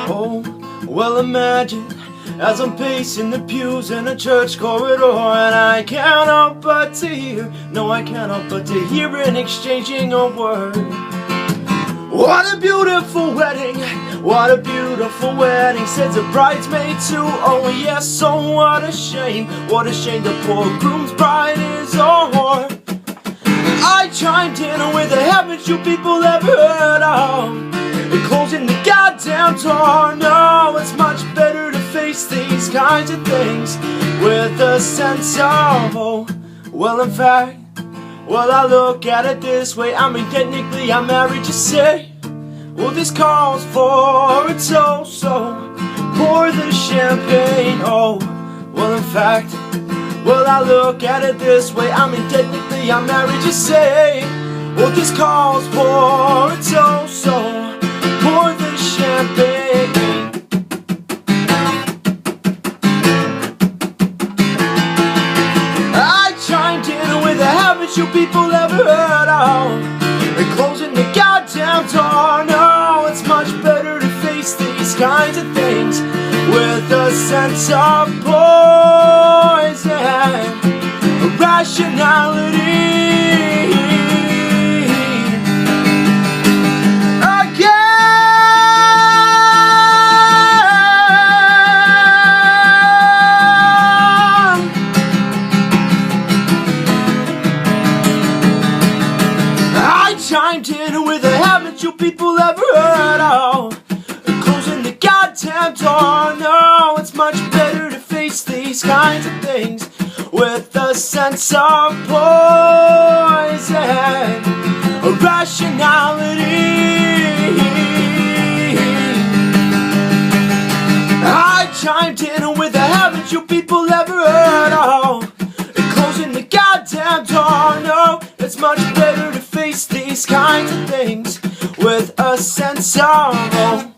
Oh, well, imagine as I'm pacing the pews in a church corridor, and I can't help but to hear, no, I can't help but to hear an exchanging of words. What a beautiful wedding, what a beautiful wedding, said the bridesmaid too. Oh yes, so what a shame the poor groom's bride is a whore. I chimed in with the haven't you people ever heard of? They're closing the goddamn door. No, it's much better to face these kinds of things with a sense of, oh, well, in fact, well, I look at it this way. I mean, technically I'm married, you say. Well, this calls for a toast, so pour the champagne. Oh, well, in fact, well, I look at it this way. I mean, technically I'm married, you say. Well, this calls for a toast, so pour the champagne. I chimed in with a haven't you people ever heard of? They're closing the goddamn door. No, it's much better to face these kinds of things with a sense of poise and rationality. Chimed in with a haven't you people ever heard of? Closing the goddamn door. No, it's much better to face these kinds of things with a sense of poise and rationality. I chimed in with a haven't you people ever heard of? Closing the goddamn door. No, it's much better to face these kinds of things with a sense of, oh,